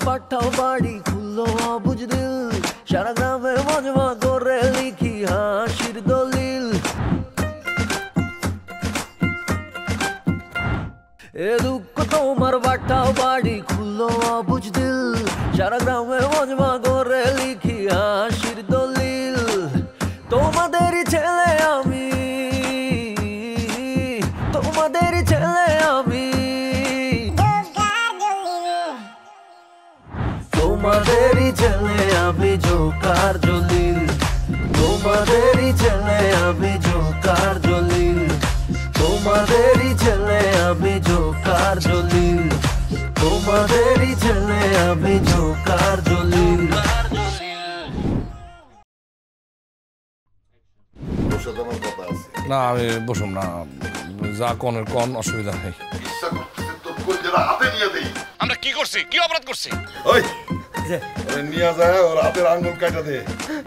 পাঠাও বাড়ি খুললো অবুঝ দিল সারা গ্রামে মজমা করে লিখি হাসির দলিল এ দুঃখ তোমার পাঠাও বাড়ি খুললো অবুঝ দিল সারা গ্রামে মজমা করে লিখি হাসির দলিল তোমাদেরই ছেলে আমি তোমাদেরই ছেলে আমি তোমাদেরই ছেলে আমি জোকার জলিল তোমাদেরই ছেলে আমি জোকার জলিল তোমাদেরই ছেলে আমি জোকার জলিল তোমাদেরই ছেলে আমি জোকার জলিল না আমি বসুম না যা কনের কন অসুবিধা নেই আমরা কি করছি কি অপরাধ করছি ওই নিয়ে যায় ওর হাতের আঙ্গুল কাটা দে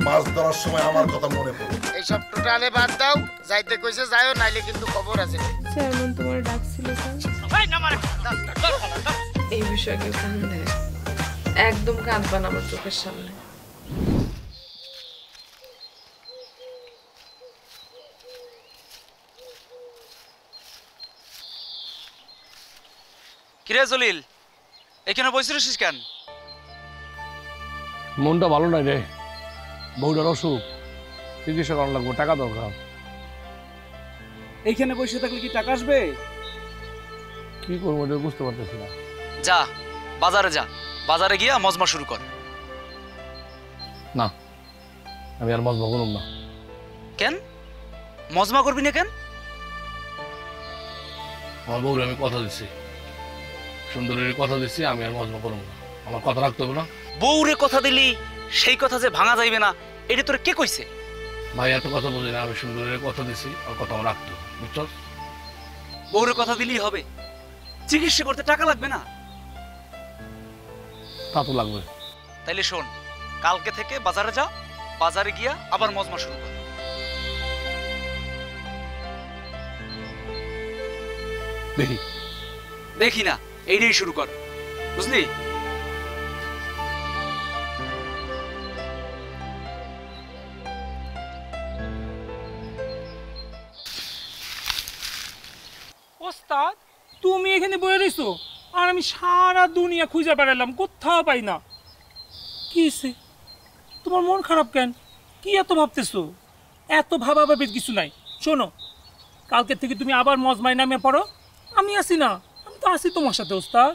মাছ ধরার সময় আমার কথা মনে পড়ে এইসব টোটালে বাদ দাও যাইতে কইছে যাইও নাইলে কিন্তু খবর আছে চেয়ারম্যান তোমার ডাকছিল এই বিষয়ে কেউ কান দেয় একদম কাঁদবা না আমার চোখের সামনে কিরে জলিল এখানে বসে রয়েছিস কেন মনটা ভালো নাই রে বউটার অসুখ চিকিৎসা করার লাগবে টাকা দরকার এইখানে বসে থাকলে কি টাকা আসবে কি করবো এটা বুঝতে পারতেছি না যা বাজারে যা বাজারে গিয়া মজমা শুরু কর না আমি আর মজমা করুম না কেন মজমা করবি না কেন আমার বউরে আমি কথা দিচ্ছি সুন্দরীর কথা দিচ্ছি আমি আর মজমা করুম না আমার কথা রাখতে হবে না বউরে কথা দিলি সেই কথা যে ভাঙা যাইবে না এটা তোর কে কইছে ভাই এত কথা বলি না আমি সুন্দরীর কথা দিচ্ছি আর কথা আমার রাখতে হবে বুঝছো বউরে কথা দিলেই হবে চিকিৎসা করতে টাকা লাগবে না তা তো লাগবে তাইলে শোন কালকে থেকে বাজারে যা বাজারে গিয়া আবার মজমা শুরু কর দেখি দেখি না এইটাই শুরু কর বুঝলি ওস্তাদ তুমি এখানে বয়ে রইছো আর আমি সারা দুনিয়া খুঁজে বেড়ালাম কোথাও পাই না কি হইছে তোমার মন খারাপ কেন কি এত ভাবতেছো এত ভাবাভাবির কিছু নাই শোনো কালকে থেকে তুমি আবার মজমায় নামে পড়ো আমি আসি না আমি তো আসি তোমার সাথে ওস্তাদ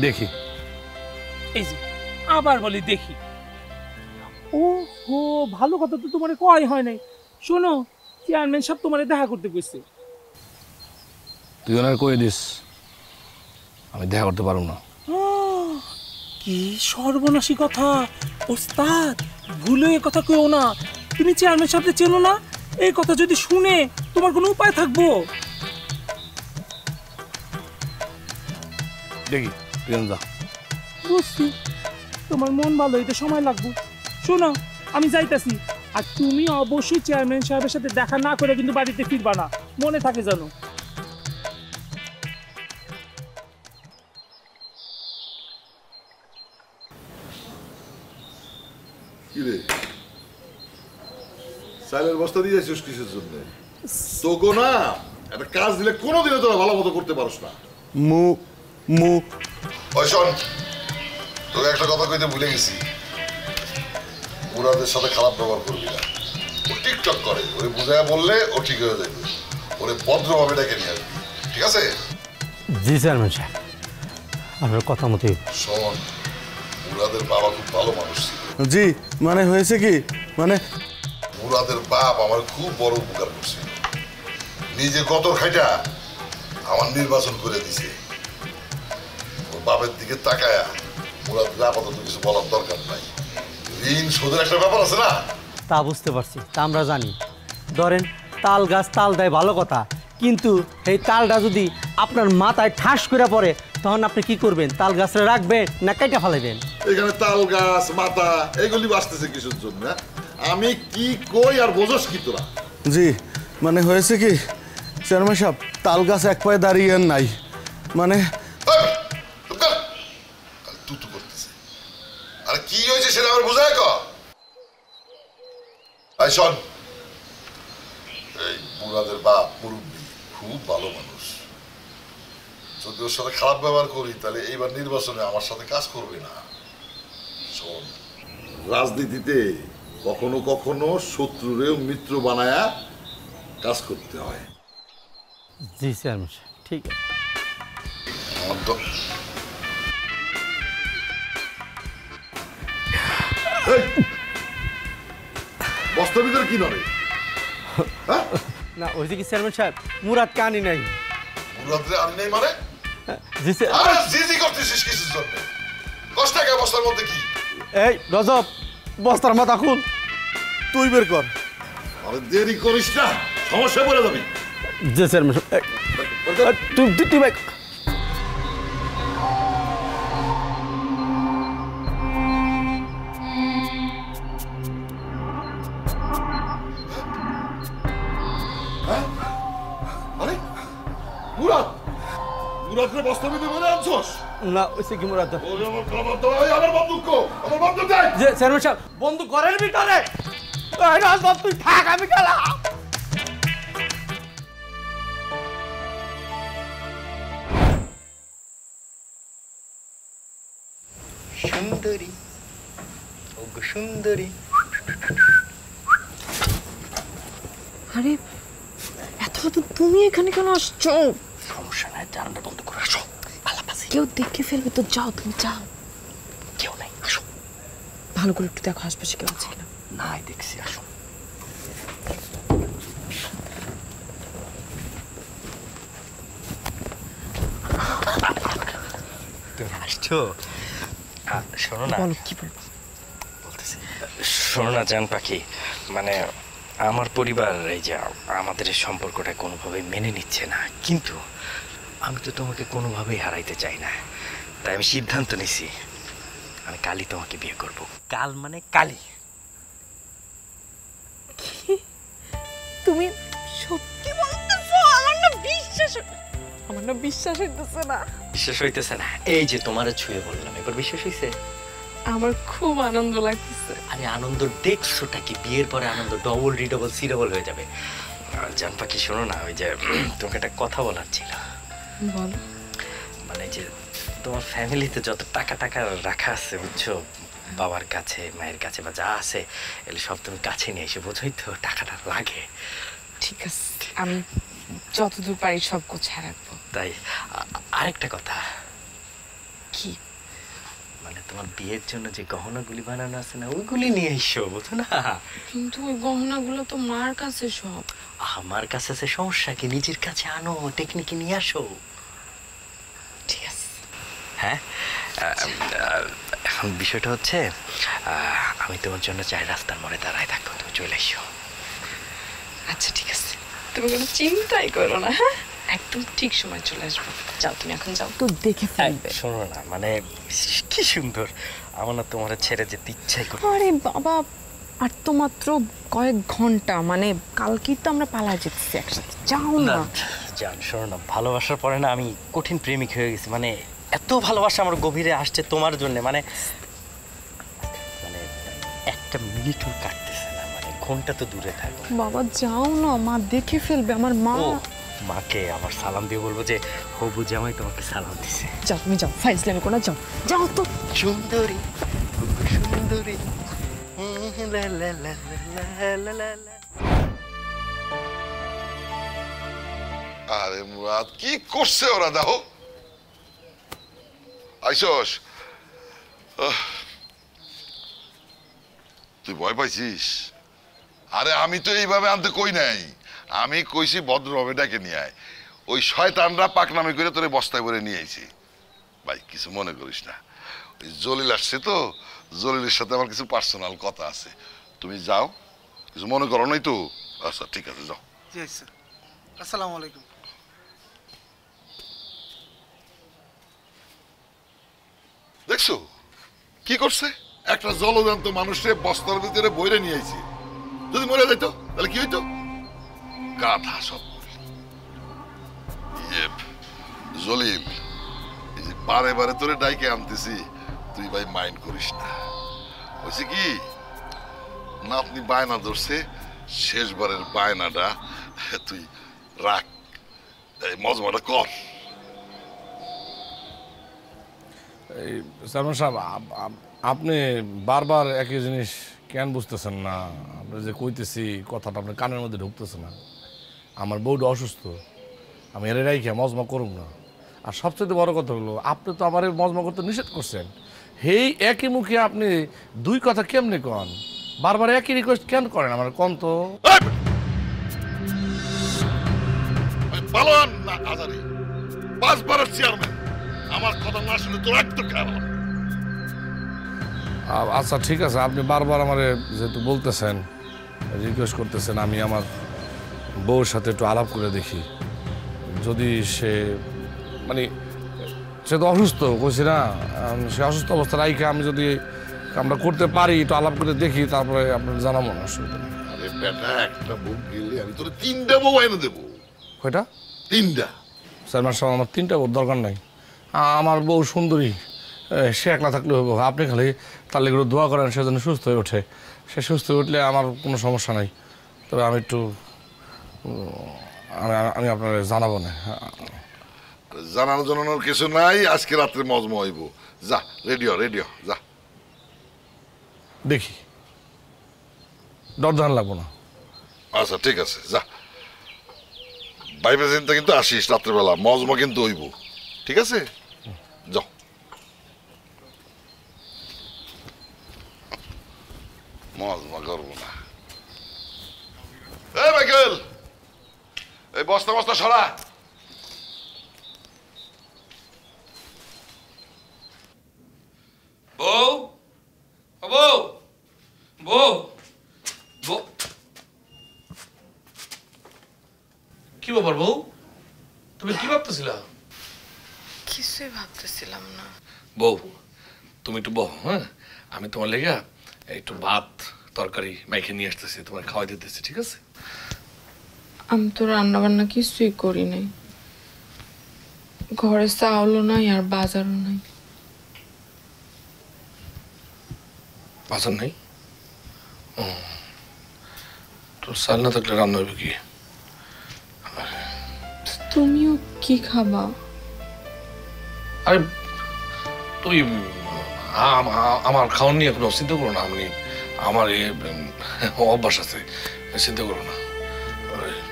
দেখি এই যে আবার বলি দেখি ও হো ভালো কথা তো তোমার কয় হয় নাই শোনো চেয়ারম্যান সাহেব তোমারে দেখা করতে কইছে তুই ওনার কয়ে দিস আমি দেখা করতে পারবো না কি সর্বনাশী কথা ওস্তাদ ভুলে এই কথা কইও না তুমি চেয়ারম্যান সাহেবকে চেনো না এই কথা যদি শুনে তোমার কোনো উপায় থাকবো দেখি তুই যা বুঝছি তোমার মন ভালো হইতে সময় লাগবে শোনো আমি যাইতাছি আর তুমি অবশ্যই চেয়ারম্যান সাহেবের সাথে দেখা না করে কিন্তু বাড়িতে ফিরবা না মনে থাকে জানো কিরে সাইলের বস্তা দিয়ে যাচ্ছিস কিসের জন্য তোকে না একটা কাজ দিলে কোনোদিনও তোরা ভালো মতো করতে পারস না ওই শোন তোকে একটা কথা কইতে ভুলে গেছি ওরাদের সাথে খারাপ ব্যবহার করবি না ও টিকটক করে ওরে বুঝায় বললে ও ঠিক হয়ে যাবে ওরে ভদ্রভাবে ডেকে নিয়ে আসবি ঠিক আছে জি চেয়ারম্যান সাহেব আপনার কথা মতোই শোন ওরাদের বাবা খুব ভালো মানুষ ছিল জি মানে হয়েছে কি মানে মুরাদের বাপ আমার খুব বড় উপকার করছে নিজে কতর খাইটা আমার নির্বাচন করে দিছে ওর বাপের দিকে তাকায়া মুরাদের আপাতত কিছু বলার দরকার নাই ঋণ শোধের একটা ব্যাপার আছে না তা বুঝতে পারছি তা আমরা জানি ধরেন তাল গাছ তাল দেয় ভালো কথা কিন্তু এই তালটা যদি আপনার মাথায় ঠাস করে পড়ে তখন আপনি কি করবেন তাল গাছটা রাখবেন না কাইটা ফেলাইবেন এখানে তাল গাছ মাথা এগুলি বাঁচতেছে কিছুর জন্য আমি কি কই আর বোঝস কি তোরা জি মানে হয়েছে কি চেয়ারম্যান সাহেব তাল গাছ এক পায়ে দাঁড়িয়ে নাই মানে তুতু করতেছে। আরে কি হয়েছে সেটা আমার বোঝায় ক। আই শোন, এই মুরাদের বাপ মুরব্বী খুব ভালো মানুষ। যদি ওর সাথে খারাপ ব্যবহার করি তাহলে এইবার নির্বাচনে আমার সাথে কাজ করবে না। শোন, রাজনীতিতে কখনো কখনো শত্রুরেও মিত্র বানায়া কাজ করতে হয়। জি চেয়ারম্যান সাহেব, ঠিক আছে। আমার তো বস্তার ভিতরে কি নড়ে? হ্যাঁ, না ওই যে কি চেয়ারম্যান সাহেব, মুরাদকে আনি নাই। মুরাদরে আনি নাই মানে? জি আরে জি করতেছিস কিসের জন্য? কষ্ট টাকা বস্তার মধ্যে কি? এই রজব, বস্তার মাথা খুল, তুই বের কর। আরে দেরি করিস না, সমস্যা পড়ে যাবি। জি চেয়ারম্যান সাহেব, তুই ভাই আরে মুরাদরে বস্তার ভিতরে বলে আনছস? না ওইসে কি মুরাদ। ওরে আমার খবর দাও, আমার বন্দুক কো, আমার বন্দুক দে। যে চেয়ারম্যান সাহেব, বন্ধু ঘরের ভিতরে। এই রজব তুই থাক, আমি গেলাম। সুন্দরী, ওগো সুন্দরী। আরে এত রাতে তুমি এখানে কেন আসছো? সমস্যা নাই, জানালা বন্ধ করে আসো। কেউ দেখে ফেলবে তো, যাও তুমি যাও। কেউ নাই, আসো। ভালো করে একটু দেখো আশপাশে কেউ আছে কিনা। নাই দেখছি, আসো। তুমি আসছো? শোনো না, বলো কি বলবো। বলতেছি, শোনো না জান পাখি, মানে আমার পরিবার এই যে আমাদের এই সম্পর্কটা কোনোভাবেই মেনে নিচ্ছে না, কিন্তু আমি তো তোমাকে কোনোভাবেই হারাইতে চাই না। তাই আমি সিদ্ধান্ত নিছি, আমি কালই তোমাকে বিয়ে করব। কাল মানে কালই। তুমি সত্যি বলতেছো? আমার না বিশ্বাস হইতেছে না। বিশ্বাস হইতেছে না? এই যে তোমারে ছুঁয়ে বললাম, এবার বিশ্বাস হইছে? আমার খুব আনন্দ লাগতেছে। আরে আনন্দ দেখছোটা কি? বিয়ের পরে আনন্দ ডবল রিডবল সিডবল হয়ে যাবে। জান পাখি শোনো না, ওই যে তোমাকে একটা কথা বলার ছিল। বলো। মানে যে তোমার ফ্যামিলিতে যত টাকা রাখা আছে বুঝছো, বাবার কাছে মায়ের কাছে বা যা আছে এগুলো সব তুমি কাছে নিয়ে এসে, বোঝোই তো টাকাটা লাগে। ঠিক আছে, আমি যতদূর পারি সব গোছায় রাখবো। তাই আরেকটা কথা, কি? মানে তোমার বিয়ের জন্য যে গহনাগুলি বানানো আছে না, ওইগুলি নিয়ে এসো, বুঝো না? কিন্তু ওই গহনাগুলো তো মার কাছে সব। আমার কাছে আছে, সমস্যা কি? নিজের কাছে আনো, টেকনিকে নিয়ে আসো। ঠিক আছে। হ্যাঁ, এখন বিষয়টা হচ্ছে আমি তোমার জন্য 4 রাস্তার মোড়ে দাঁড়ায় থাকবো, তুমি চলে এসো। আচ্ছা ঠিক আছে, তুমি কোনো চিন্তাই করো না। হ্যাঁ, একদম ঠিক সময় চলে আসবো। যাও তুমি এখন যাও, তো দেখে ফেলবে। শোনো না, মানে কি সুন্দর, আমার না তোমার ছেড়ে যেতে ইচ্ছাই করে। আরে বাবা, আর তো মাত্র কয়েক ঘন্টা, মানে কালকেই তো আমরা পালায় যেতেছি একসাথে। যাও না। জান শোনো না, ভালোবাসার পরে না আমি কঠিন প্রেমিক হয়ে গেছি। মানে এত ভালোবাসা আমার গভীরে আসছে তোমার জন্য, মানে মানে একটা মিনিটও কাটতেছে না, মানে ঘন্টা তো দূরে থাকো। বাবা যাও না, মা দেখে ফেলবে। আমার মা। মাকে আমার সালাম দিয়ে বলবো যে হবু জামাই তোমাকে সালাম দিছে। যাও তুমি যাও, ফাইজলামি করো না, যাও যাও তো। সুন্দরী, সুন্দরী। আরে মুরাদ, কি করছে ওরা? দেখো আইসস, তুই ভয় পাইছিস? আরে আমি তো এইভাবে আনতে কই নাই, আমি কইছি ভদ্রভাবে ডাকে নিয়ে আয়। ওই শয়তানরা পাকনামি করে তোরে বস্তায় ভরে নিয়ে আইছি। ভাই কিছু মনে করিস না, ওই জলিল আসছে তো, জলিলের সাথে আমার কিছু পার্সোনাল কথা আছে। তুমি যাও, কিছু মনে করো নাই তো? আচ্ছা ঠিক আছে, যাও। জি স্যার, আসসালামু আলাইকুম। দেখছো কি করছে? একটা জলজান্ত মানুষে বস্তার ভিতরে বইরে নিয়ে আইছে। যদি মরে যেত তাহলে কি হইতো? গাধা সব। জলিল যে বারে বারে তোরে ডাইকে আনতেছি তুই ভাই মাইন্ড করিস না। বলছি কি নাতনি বায়না ধরছে, শেষবারের বায়নাটা তুই রাখ, এই মজমাটা কর। এই চেয়ারম্যান সাহেব, আপনি বারবার একই জিনিস কেন বুঝতেছেন না? আপনি যে কইতেছি কথাটা আপনার কানের মধ্যে ঢুকতেছে না। আমার বউটা অসুস্থ, আমি এর রাইখে মজমা করুম না। আর সবচেয়ে বড় কথা হলো আপনি তো আমার মজমা করতে নিষেধ করছেন। হেই একই মুখে আপনি দুই কথা কেমনে কন? বারবার একই রিকোয়েস্ট কেন করেন আমার কন তো? পালোয়ান না আজারি, 5 বারের চেয়ারম্যান, আমার কথা না শুনে তোর একটু খেয়াল। আচ্ছা ঠিক আছে, আপনি বারবার আমার যেহেতু বলতেছেন, রিকোয়েস্ট করতেছেন, আমি আমার বউর সাথে একটু আলাপ করে দেখি। যদি সে মানে সে তো অসুস্থ কইছি না, সে অসুস্থ অবস্থা রাইখে আমি যদি আমরা করতে পারি একটু আলাপ করে দেখি, তারপরে আপনার জানাবো না, অসুবিধা নেই। আরে বেটা, একটা বউ গেলে আমি তোর 3টা বউ এনে দেবো। কয়টা? 3টা। স্যার মাস্টার, আমার 3টা বউর দরকার নাই। আমার বউ সুন্দরী, সে একলা থাকলে হবো। আপনি খালি তার লেগে দোয়া করেন সে যেন সুস্থ হয়ে ওঠে। সে সুস্থ হয়ে উঠলে আমার কোনো সমস্যা নাই। তবে আমি একটু আমি আপনার জানাবো না। জানানোর কিছু নাই, আজকে রাত্রে মজমা হইব। যা রেডিও যা। দেখি, দরদান লাগবো না। আচ্ছা ঠিক আছে, যা। বাইরে চিন্তা কিন্তু আসিস রাত্রেবেলা, মজমা কিন্তু হইব, ঠিক আছে? যাও। মজমা করবো না। এই মাইকেল, এই বস্তা সরা। বউ, বউ, বউ, বউ, কি ব্যাপার বউ? তুমি কি ভাবতেছিলা? কিছুই ভাবতেছিলাম না। বউ, তুমি একটু বহ, হ্যাঁ? আমি তোমার লেগে একটু ভাত তরকারি মাইকে নিয়ে আসতেছি, তোমার খাওয়াই দিতেছি, ঠিক আছে? আমি তো রান্না বান্না কিছুই করি নাই, ঘরে চাউলও নাই আর বাজারও নাই। বাজার নেই? তো চাল না থাকলে রান্না হবে কি? তুমিও কি খাবা? আরে তুই আমার খাওয়ার নিয়ে কোনো চিন্তা করো না। আমি আমার অভ্যাস আছে, চিন্তা করো না।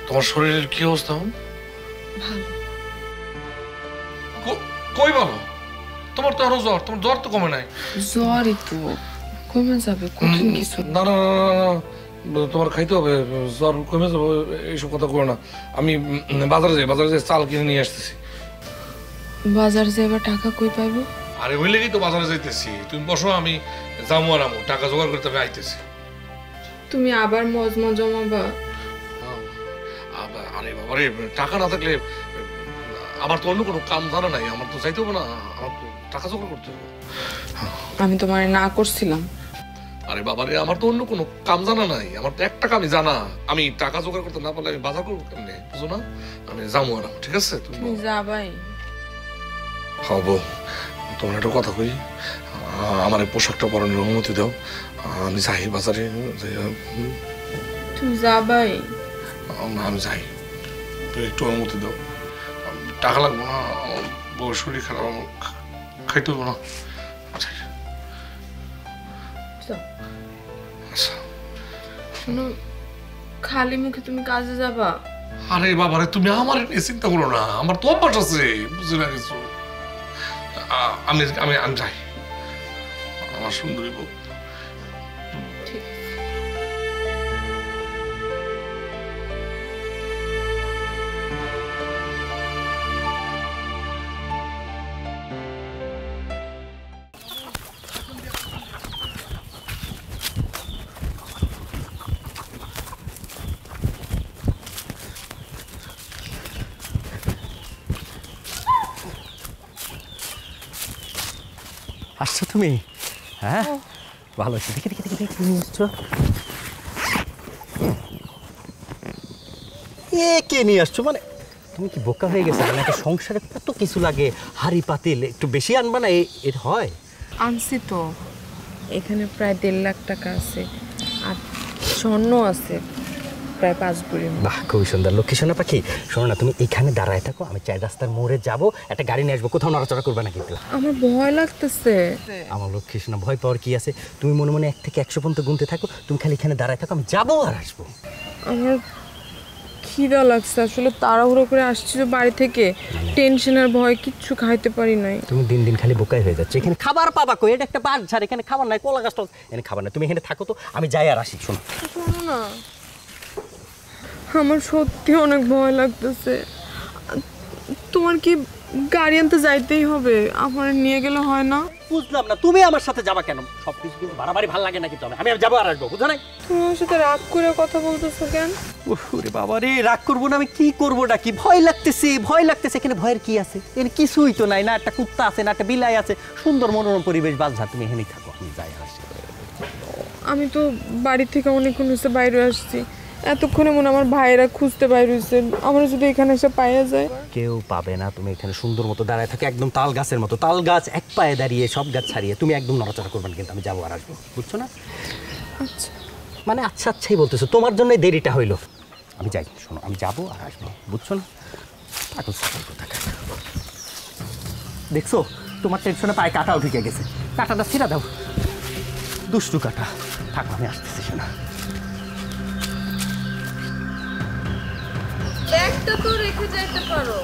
তোমার শরীরের কি অবস্থা? কই ভালো? তোমার তো আরো জ্বর, তোমার জ্বর তো কমে নাই। জ্বরই তো কমে যাবে, কঠিন কিছু না না না, তোমার খাইতে হবে, জ্বর কমে যাবে, এইসব কথা করো না। আমি বাজারে যাই চাল কিনে নিয়ে আসতেছি। বাজার যাইবা টাকা কই পাইবো? আরে ওই লেগেই তো বাজারে যাইতেছি। তুমি বসো, আমি যাবো আর আমো, টাকা জোগাড় করতে আমি আইতেছি। তুমি আবার মজমা জমাবা? আরে বাবারে, টাকা না থাকলে আমার তো অন্য কোনো কাম জানা নাই, আমার তো যাইতে হবে না, আমার তো টাকা জোগাড় করতে হবে। আমি তোমার না করছিলাম। আরে বাবারে, আমার তো অন্য কোনো কাম জানা নাই, আমার তো একটা কামই জানা। আমি টাকা জোগাড় করতে না পারলে আমি বাজার করবো কেমনে, বুঝো না? আমি যাবো আর, ঠিক আছে? তুমি যাবাই? হ্যাঁ বউ, তোমার একটা কথা কই, আমার এই পোশাকটা পরানোর অনুমতি দাও, আমি যাই বাজারে। তুমি যাবাই? আমি যাই, তুই একটু অনুমতি দাও। টাকা লাগবো না, বউর শরীর খারাপ, খাইতে হবো না। শোনো, খালি মুখে তুমি কাজে যাবা? আরে বাবারে, তুমি আমার নিয়ে চিন্তা করো না, আমার তো অভ্যাস আছে, বুঝি না কিছু। আমি যাই, আমার সুন্দরী বউ। আসছো তুমি? হ্যাঁ, ভালো আছি। দেখি দেখি দেখি কি নিয়ে আসছো? কে নিয়ে আসছো মানে? তুমি কি বোকা হয়ে গেছো? মানে একটা সংসারে কত কিছু লাগে, হাড়ি পাতিল একটু বেশি আনবা না, এর হয়? আনছি তো, এখানে প্রায় 1.5 লাখ টাকা আছে, আর স্বর্ণ আছে প্রায় 5 ভরি। বাহ, খুবই সুন্দর। লক্ষ্মী সোনা পাখি, শোনো না, তুমি এখানে দাঁড়ায় থাকো, আমি 4 রাস্তার মোড়ে যাব, একটা গাড়ি নিয়ে আসবো, কোথাও নড়াচড়া করবে না কিন্তু। আমার ভয় লাগতেছে। আমার লক্ষ্মী সোনা, ভয় পাওয়ার কি আছে? তুমি মনে মনে 1 থেকে 100 পর্যন্ত গুনতে থাকো, তুমি খালি এখানে দাঁড়ায় থাকো, আমি যাবো আর আসবো। আমার খিদা লাগছে, আসলে তাড়াহুড়ো করে আসছি তো বাড়ি থেকে, টেনশনের ভয় কিচ্ছু খাইতে পারি নাই। তুমি দিন দিন খালি বোকাই হয়ে যাচ্ছে। এখানে খাবার পাবা কই? এটা একটা বাস ঝাড়, এখানে খাবার নাই, কলা গাছটা এখানে খাবার নাই, তুমি এখানে থাকো তো, আমি যাই আর আসি। শোনো শোনো না, আমার সত্যি অনেক ভয় লাগতেছে। তোমার কি গাড়ি আনতে যাইতেই হবে? আমার নিয়ে গেলে হয় না? বুঝলাম না, তুমি আমার সাথে যাবা কেন? সব কিছু কিন্তু বাড়াবাড়ি ভালো লাগে না কিন্তু, আমি যাবো আর আসবো, বুঝো নাই? তুমি আমার সাথে রাগ করে কথা বলতেছো কেন? ওরে বাবা রে, রাগ করবো না, আমি কি করবো নাকি? ভয় লাগতেছে, ভয় লাগতেছে। এখানে ভয়ের কি আছে? এখানে কিছুই তো নাই, না একটা কুত্তা আছে, না একটা বিলাই আছে, সুন্দর মনোরম পরিবেশ, বাসঝা, তুমি এখানেই থাকো, আমি যাই আর আসি। আমি তো বাড়ি থেকে অনেকক্ষণ হয়েছে বাইরে আসছি, এতক্ষণে মনে আমার ভাইয়েরা খুঁজতে বাইরে হয়েছে, আমরা যদি এখানে এসে পাইয়া যায়। কেউ পাবে না, তুমি এখানে সুন্দর মতো দাঁড়ায় থাকো, একদম তাল গাছের মতো, তাল গাছ এক পায়ে দাঁড়িয়ে, সব গাছ ছাড়িয়ে, তুমি একদম নড়াচড়া করবেন কিন্তু, আমি যাবো আর আসবো, বুঝছো না? আচ্ছা মানে আচ্ছা আচ্ছাই বলতেছো, তোমার জন্যই দেরিটা হইলো। আমি যাই, শোনো, আমি যাবো আর আসবো, বুঝছো না? পাগল ছাগল কোথাকার। দেখছো, তোমার টেনশনে পায়ে কাঁটাও ঢুকে গেছে, কাঁটাটা ছিঁড়া দাও, দুষ্টু কাঁটা। থাকো, আমি আসতেছি। শোনা, ব্যাগটা তো রেখে যাইতে পারো।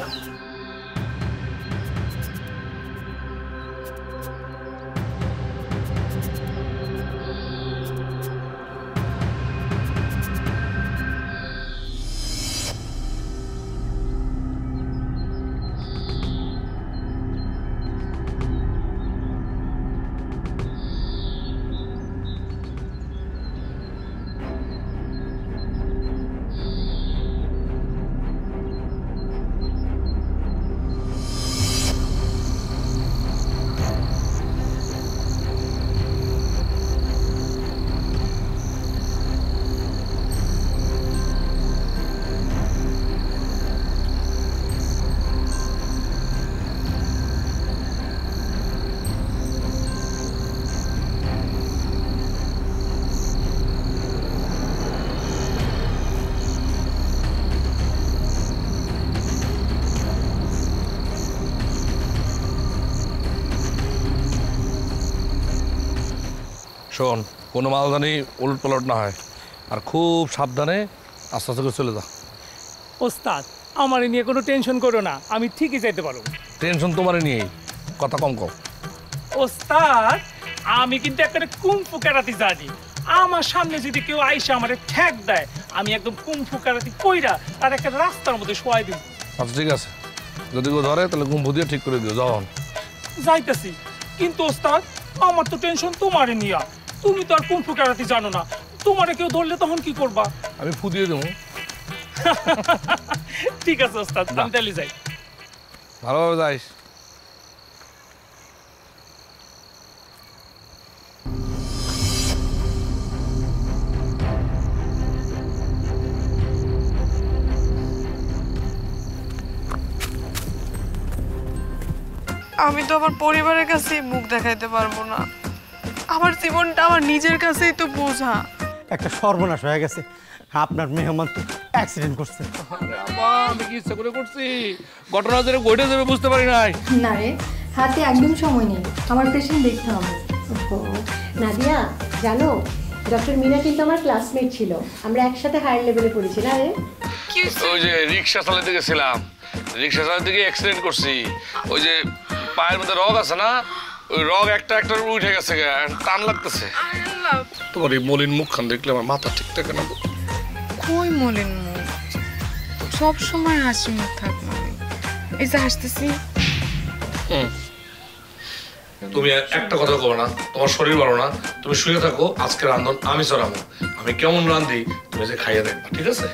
শোন, কোনো মাল জানি উলট পালট না হয়, আর খুব সাবধানে আস্তে আস্তে করে চলে যা। ওস্তাদ, আমার নিয়ে কোনো টেনশন করো না, আমি ঠিকই যাইতে পারবো। টেনশন তোমার নিয়েই, কথা কম কম। ওস্তাদ, আমি কিন্তু একটা কুমফু ক্যারাতে জানি, আমার সামনে যদি কেউ আইসা আমারে ঠ্যাক দেয়, আমি একদম কুমফু ক্যারাতে কইরা তার একটা রাস্তার মধ্যে শোয়াই দিব। আচ্ছা ঠিক আছে, যদি কেউ ধরে তাহলে কুম্ভ দিয়ে ঠিক করে দিও, যাও। যাইতেছি, কিন্তু ওস্তাদ আমার তো টেনশন তোমারে নিয়া, তুমি তো আর কুমফু ক্যারাতে জানো না, তোমারে কেউ ধরলে তখন কি করবা? আমি ফু দিয়ে দেবো। ঠিক আছে ওস্তাদ, আমি তাহলে যাই। ভালোভাবে যাইস। আমি তো আমার পরিবারের কাছেই মুখ দেখাইতে পারবো না, আমার জীবনটা আমার নিজের কাছেই তো বোঝা। একটা সর্বনাশ হয়ে গেছে, আপনার মেহমান তো অ্যাক্সিডেন্ট করছে। আমি কি ইচ্ছা করে করছি? ঘটনা যেটা ঘটে যাবে বুঝতে পারি নাই। না রে, হাতে একদম সময় নেই, আমার পেশেন্ট দেখতে হবে। নাদিয়া, জানো ডক্টর মিনা কিন্তু আমার ক্লাসমেট ছিল, আমরা একসাথে হায়ার লেভেলে পড়েছি না রে? ওই যে রিক্সা চালাতে গেছিলাম, রিক্সা চালাতে গিয়ে অ্যাক্সিডেন্ট করছি। ওই যে পায়ের মধ্যে রগ আছে না, ওই রগ একটা একটা উঠে গেছে, টান লাগতেছে। তোমার এই মলিন মুখখান দেখলে আমার মাথা ঠিক থাকে না। কই মলিন মুখ, সব সময় হাসি মুখ থাকবো আমি, এই যে হাসতেছি। তুমি একটা কথা কবে না, তোমার শরীর ভালো না, তুমি শুয়ে থাকো, আজকে রান্ধন আমি চড়াবো, আমি কেমন রান্ধি তুমি যে খাইয়ে দেখবা, ঠিক আছে?